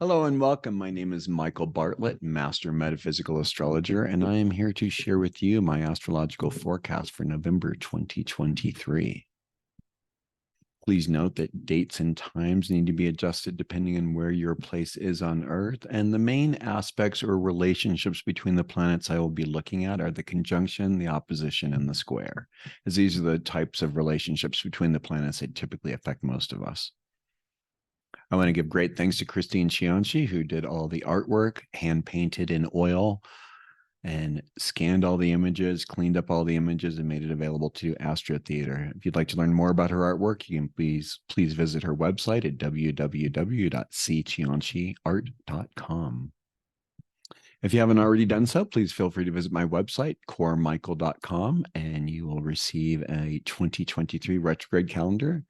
Hello and welcome. My name is Michael Bartlett, Master Metaphysical Astrologer, and I am here to share with you my astrological forecast for November 2023. Please note that dates and times need to be adjusted depending on where your place is on Earth, and the main aspects or relationships between the planets I will be looking at are the conjunction, the opposition, and the square, as these are the types of relationships between the planets that typically affect most of us. I want to give great thanks to Christine Cianci, who did all the artwork, hand painted in oil, and scanned all the images, cleaned up all the images, and made it available to Astra Theater. If you'd like to learn more about her artwork, you can please visit her website at www.cccianciart.com. If you haven't already done so, please feel free to visit my website, coremichael.com, and you will receive a 2023 retrograde calendar.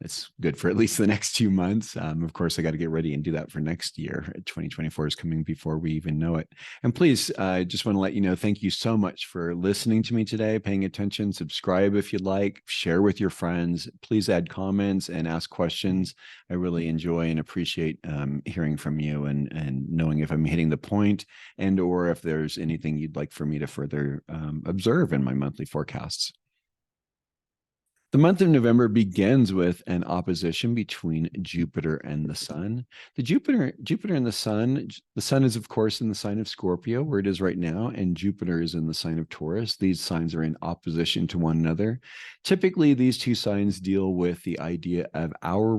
It's good for at least the next 2 months. Of course, I got to get ready and do that for next year. 2024 is coming before we even know it. And please, I just want to let you know, thank you so much for listening to me today, paying attention, subscribe if you'd like, share with your friends. Please add comments and ask questions. I really enjoy and appreciate hearing from you and knowing if I'm hitting the point and or if there's anything you'd like for me to further observe in my monthly forecasts. The month of November begins with an opposition between Jupiter and the Sun. Jupiter and the Sun is, of course, in the sign of Scorpio, where it is right now, and Jupiter is in the sign of Taurus. These signs are in opposition to one another. Typically, these two signs deal with the idea of our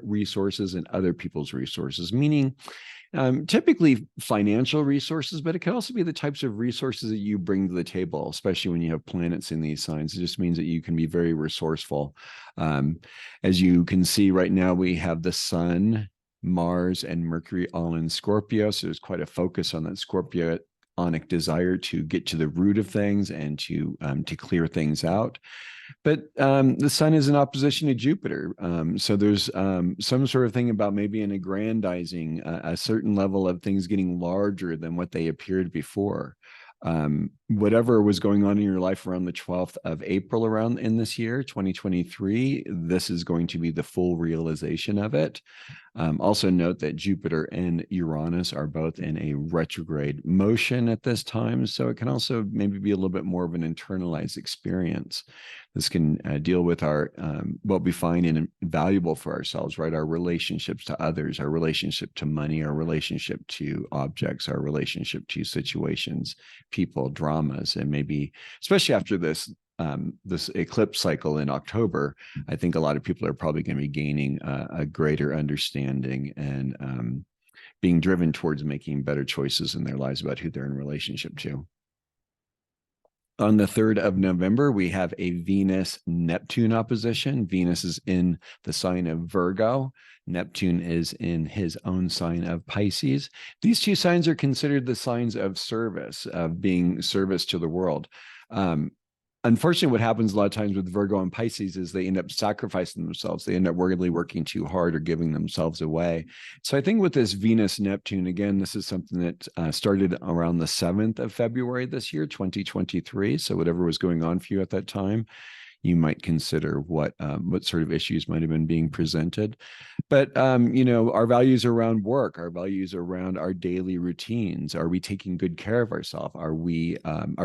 resources and other people's resources, meaning typically financial resources, but it can also be the types of resources that you bring to the table, especially when you have planets in these signs. It just means that you can be very resourceful. As you can see right now, we have the Sun, Mars, and Mercury all in Scorpio. So there's quite a focus on that Scorpionic desire to get to the root of things and to clear things out. But the Sun is in opposition to Jupiter. So there's some sort of thing about maybe an aggrandizing, a certain level of things getting larger than what they appeared before. Whatever was going on in your life around the 12th of April around in this year, 2023, this is going to be the full realization of it. Also note that Jupiter and Uranus are both in a retrograde motion at this time. So it can also maybe be a little bit more of an internalized experience. This can deal with our what we find invaluable for ourselves, right? Our relationships to others, our relationship to money, our relationship to objects, our relationship to situations, people, dramas, and maybe, especially after this eclipse cycle in October, I think a lot of people are probably going to be gaining a greater understanding and being driven towards making better choices in their lives about who they're in relationship to. On the 3rd of November, we have a Venus-Neptune opposition. Venus is in the sign of Virgo. Neptune is in his own sign of Pisces. These two signs are considered the signs of service, of being service to the world. Unfortunately, what happens a lot of times with Virgo and Pisces is they end up sacrificing themselves. They end up really working too hard or giving themselves away. So I think with this Venus-Neptune, again, this is something that started around the 7th of February this year, 2023. So whatever was going on for you at that time, you might consider what sort of issues might have been being presented. But, our values around work, our values around our daily routines. Are we taking good care of ourselves? Are we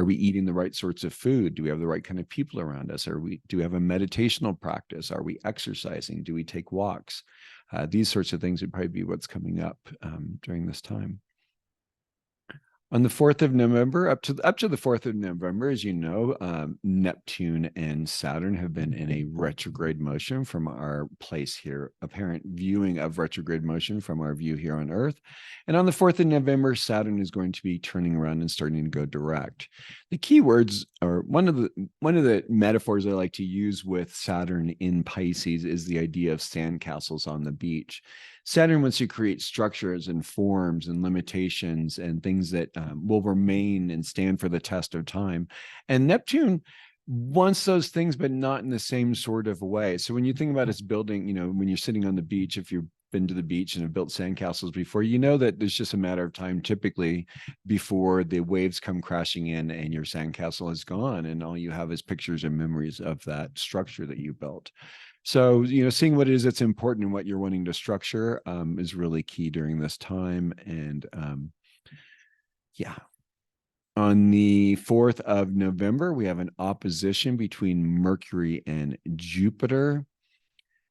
eating the right sorts of food? Do we have the right kind of people around us? Do we have a meditational practice? Are we exercising? Do we take walks? These sorts of things would probably be what's coming up during this time. On the 4th of November, up to the 4th of November, as you know, Neptune and Saturn have been in a retrograde motion from our place here, apparent viewing of retrograde motion from our view here on Earth. And on the 4th of November, Saturn is going to be turning around and starting to go direct. The key words, or one of the metaphors I like to use with Saturn in Pisces is the idea of sandcastles on the beach. Saturn wants to create structures and forms and limitations and things that will remain and stand for the test of time. And Neptune wants those things, but not in the same sort of way. So when you think about its building, when you're sitting on the beach, if you've been to the beach and have built sandcastles before, you know that there's just a matter of time typically before the waves come crashing in and your sandcastle is gone and all you have is pictures and memories of that structure that you built. So, seeing what it is that's important and what you're wanting to structure is really key during this time. And yeah. On the 4th of November, we have an opposition between Mercury and Jupiter.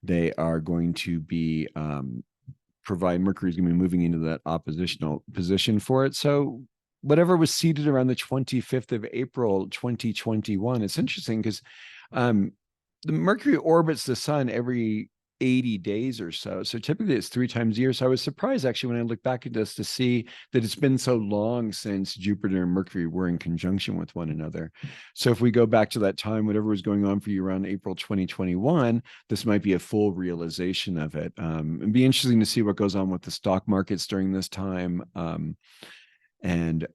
They are going to be Mercury is going to be moving into that oppositional position for it. So whatever was seated around the 25th of April, 2021, it's interesting because the Mercury orbits the sun every 80 days or so. So typically it's 3 times a year. So I was surprised actually when I looked back at this to see that it's been so long since Jupiter and Mercury were in conjunction with one another. So if we go back to that time, whatever was going on for you around April 2021, this might be a full realization of it. It'd be interesting to see what goes on with the stock markets during this time. And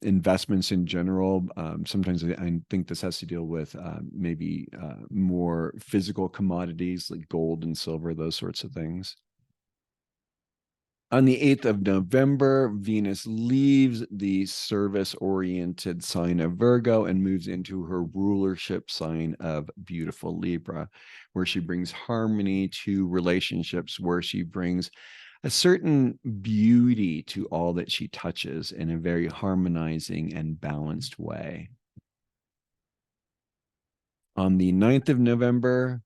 investments in general. Sometimes I think this has to deal with maybe more physical commodities like gold and silver, those sorts of things. On the 8th of November, Venus leaves the service-oriented sign of Virgo and moves into her rulership sign of beautiful Libra, where she brings harmony to relationships, where she brings a certain beauty to all that she touches in a very harmonizing and balanced way. On the 9th of November,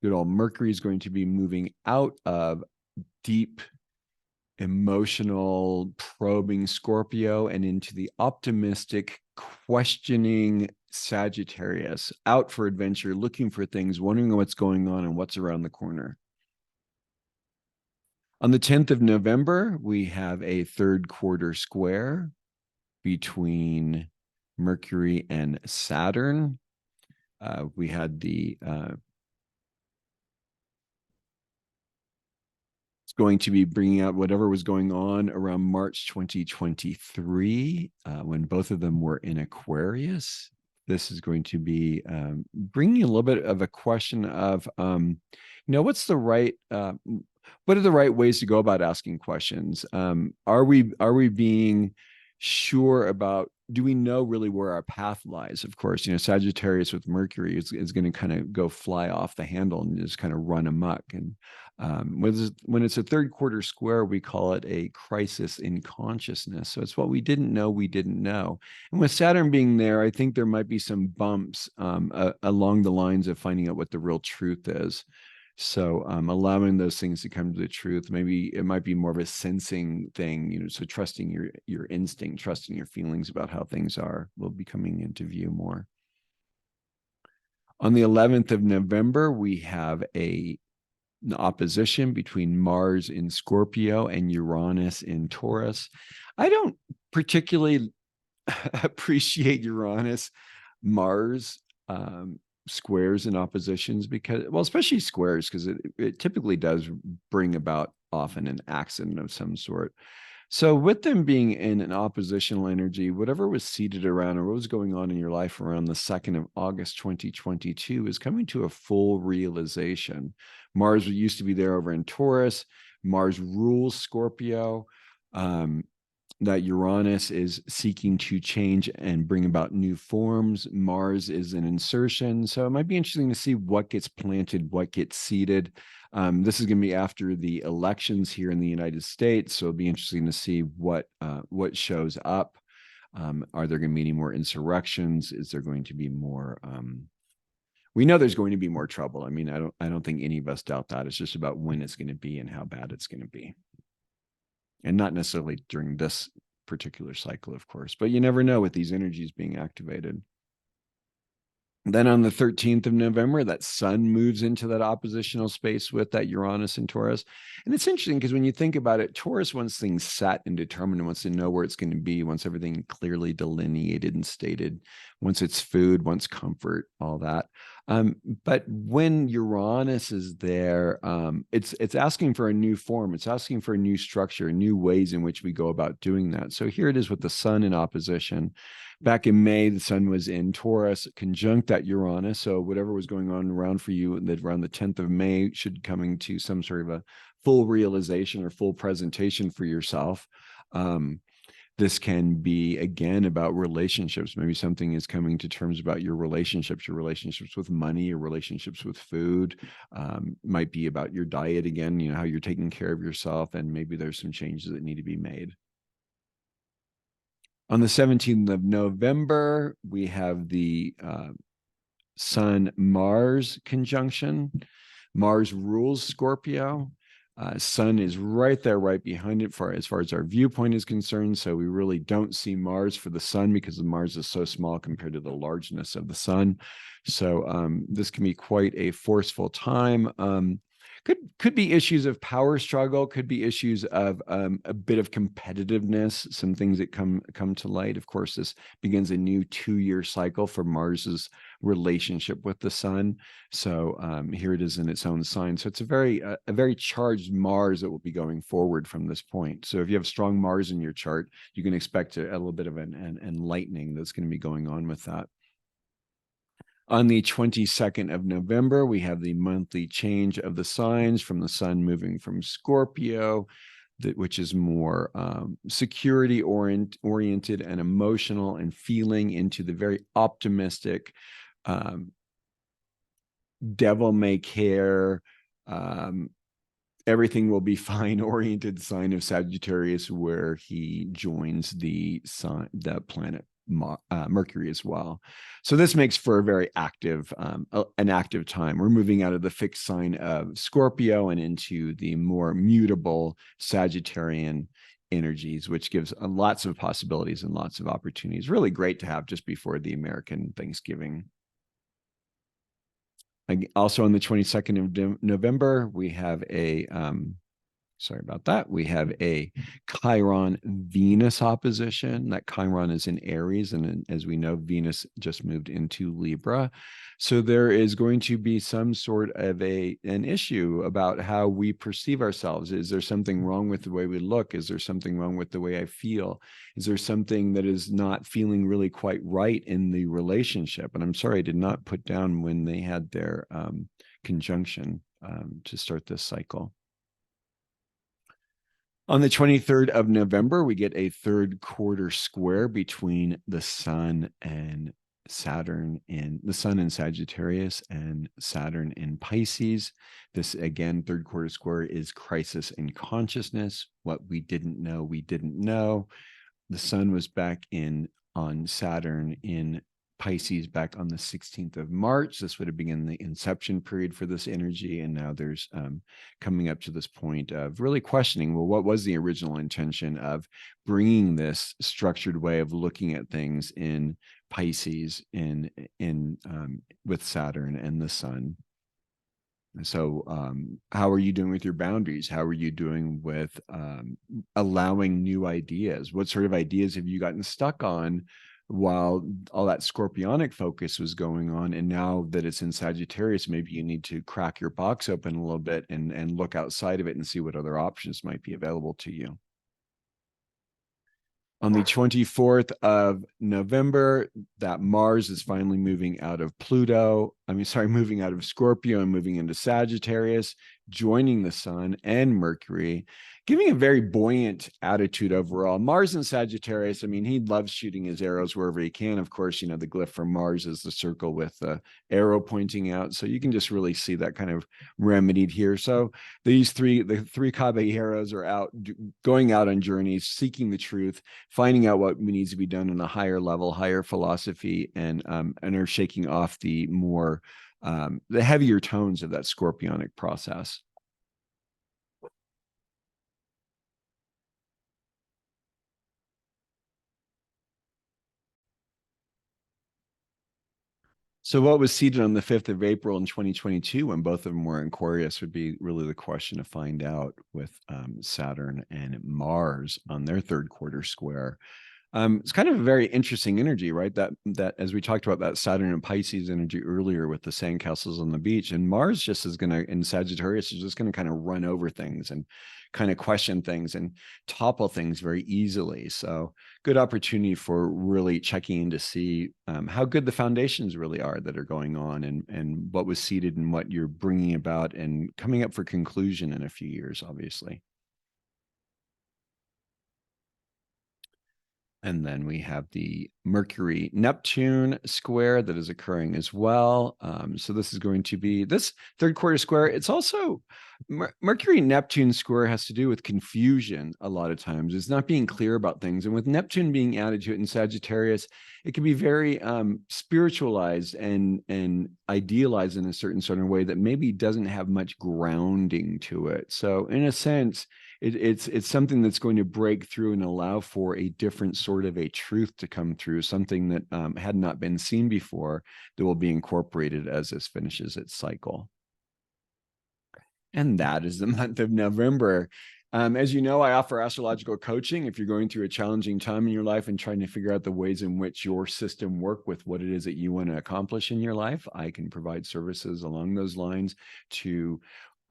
good old Mercury is going to be moving out of deep emotional probing Scorpio and into the optimistic questioning Sagittarius, out for adventure, looking for things, wondering what's going on and what's around the corner. On the 10th of November, we have a third quarter square between Mercury and Saturn. We had it's going to be bringing out whatever was going on around March 2023 when both of them were in Aquarius. This is going to be bringing a little bit of a question of, what's the right what are the right ways to go about asking questions? Are we being sure about, do we know really where our path lies? Of course, Sagittarius with Mercury is going to kind of go fly off the handle and just kind of run amok. And when it's a third quarter square, we call it a crisis in consciousness. So it's what we didn't know. And with Saturn being there, I think there might be some bumps along the lines of finding out what the real truth is. So allowing those things to come to the truth, maybe it might be more of a sensing thing, so trusting your instinct, trusting your feelings about how things are will be coming into view more. On the 11th of November, we have an opposition between Mars in Scorpio and Uranus in Taurus. I don't particularly appreciate Uranus, Mars, squares and oppositions because, well, especially squares, because it typically does bring about often an accident of some sort. So with them being in an oppositional energy, whatever was seated around or what was going on in your life around the 2nd of August 2022 is coming to a full realization. Mars used to be there over in Taurus. Mars rules Scorpio. That Uranus is seeking to change and bring about new forms. Mars is an insertion. So it might be interesting to see what gets planted, what gets seeded. This is going to be after the elections here in the United States. So it'll be interesting to see what shows up. Are there going to be any more insurrections? Is there going to be more? We know there's going to be more trouble. I mean, I don't think any of us doubt that. It's just about when it's going to be and how bad it's going to be. And not necessarily during this particular cycle, of course, but you never know with these energies being activated. Then on the 13th of November, that sun moves into that oppositional space with that Uranus and Taurus. And it's interesting because when you think about it, Taurus wants things set and determined and wants to know where it's going to be, wants everything clearly delineated and stated, wants its food, wants comfort, all that. But when Uranus is there, it's asking for a new form. It's asking for a new structure, new ways in which we go about doing that. So here it is with the sun in opposition. Back in May, the sun was in Taurus, conjunct that Uranus. So whatever was going on around for you around the 10th of May should coming to some sort of a full realization or full presentation for yourself. This can be, again, about relationships. Maybe something is coming to terms about your relationships with money, your relationships with food. Might be about your diet again, how you're taking care of yourself, and maybe there's some changes that need to be made. On the 17th of November, we have the Sun-Mars conjunction. Mars rules Scorpio. Sun is right there, right behind it as far as our viewpoint is concerned. So we really don't see Mars for the Sun because Mars is so small compared to the largeness of the Sun. So this can be quite a forceful time. Could be issues of power struggle, could be issues of a bit of competitiveness, some things that come to light. Of course, this begins a new 2-year cycle for Mars's relationship with the Sun. So here it is in its own sign. So it's a very charged Mars that will be going forward from this point. So if you have strong Mars in your chart, you can expect a little bit of an enlightening that's going to be going on with that. On the 22nd of November, we have the monthly change of the signs from the Sun moving from Scorpio, which is more security oriented and emotional and feeling, into the very optimistic, devil may care, everything will be fine oriented sign of Sagittarius, where he joins the sun, the planet Mercury as well. So this makes for a very active, an active time. We're moving out of the fixed sign of Scorpio and into the more mutable Sagittarian energies, which gives lots of possibilities and lots of opportunities. Really great to have just before the American Thanksgiving. Also on the 22nd of November, we have a sorry about that. We have a Chiron Venus opposition. That Chiron is in Aries, and as we know, Venus just moved into Libra. So there is going to be some sort of an issue about how we perceive ourselves. Is there something wrong with the way we look? Is there something wrong with the way I feel? Is there something that is not feeling really quite right in the relationship? And I'm sorry, I did not put down when they had their conjunction to start this cycle. On the 23rd of November, we get a third quarter square between the Sun and Saturn in the Sun in Sagittarius and Saturn in Pisces. This, again, third quarter square is crisis in consciousness. What we didn't know, we didn't know. The Sun was back on Saturn in Pisces back on the 16th of March. This would have been the inception period for this energy. And now there's coming up to this point of really questioning, well, what was the original intention of bringing this structured way of looking at things in Pisces with Saturn and the Sun? So how are you doing with your boundaries? How are you doing with allowing new ideas? What sort of ideas have you gotten stuck on while all that scorpionic focus was going on? And now that it's in Sagittarius, maybe you need to crack your box open a little bit and look outside of it and see what other options might be available to you. On the 24th of November, that Mars is finally moving out of moving out of Scorpio and moving into Sagittarius, joining the Sun and Mercury, giving a very buoyant attitude overall. Mars in Sagittarius, he loves shooting his arrows wherever he can. Of course, the glyph for Mars is the circle with the arrow pointing out. So you can just really see that kind of remedied here. So the three caballeros are out, going out on journeys, seeking the truth, finding out what needs to be done on a higher level, higher philosophy, and are shaking off the more the heavier tones of that scorpionic process. So what was seated on the 5th of April in 2022 when both of them were in Aquarius would be really the question to find out, with Saturn and Mars on their third quarter square. It's kind of a very interesting energy, right? That as we talked about that Saturn and Pisces energy earlier with the sandcastles on the beach, and Mars just is going to, in Sagittarius, is just going to kind of run over things and kind of question things and topple things very easily. So good opportunity for really checking in to see how good the foundations really are that are going on, and what was seeded and what you're bringing about and coming up for conclusion in a few years, obviously. And then we have the Mercury-Neptune square that is occurring as well. So this is going to be this third quarter square. It's also Mercury-Neptune square has to do with confusion a lot of times. It's not being clear about things. And with Neptune being added to it in Sagittarius, it can be very spiritualized and idealized in a certain sort of way that maybe doesn't have much grounding to it. So in a sense, it's something that's going to break through and allow for a different sort of a truth to come through, something that had not been seen before that will be incorporated as this finishes its cycle. And that is the month of November. As you know, I offer astrological coaching. If you're going through a challenging time in your life and trying to figure out the ways in which your system work with what it is that you want to accomplish in your life, I can provide services along those lines to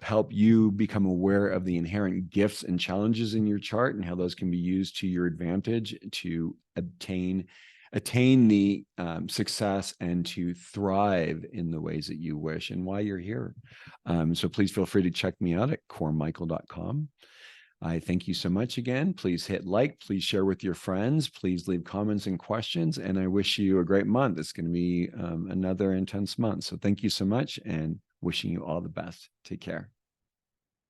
help you become aware of the inherent gifts and challenges in your chart and how those can be used to your advantage to attain the success and to thrive in the ways that you wish and why you're here. So please feel free to check me out at coremichael.com. I thank you so much again. Please hit like, please share with your friends, please leave comments and questions, and I wish you a great month. It's going to be another intense month. So thank you so much and wishing you all the best. Take care.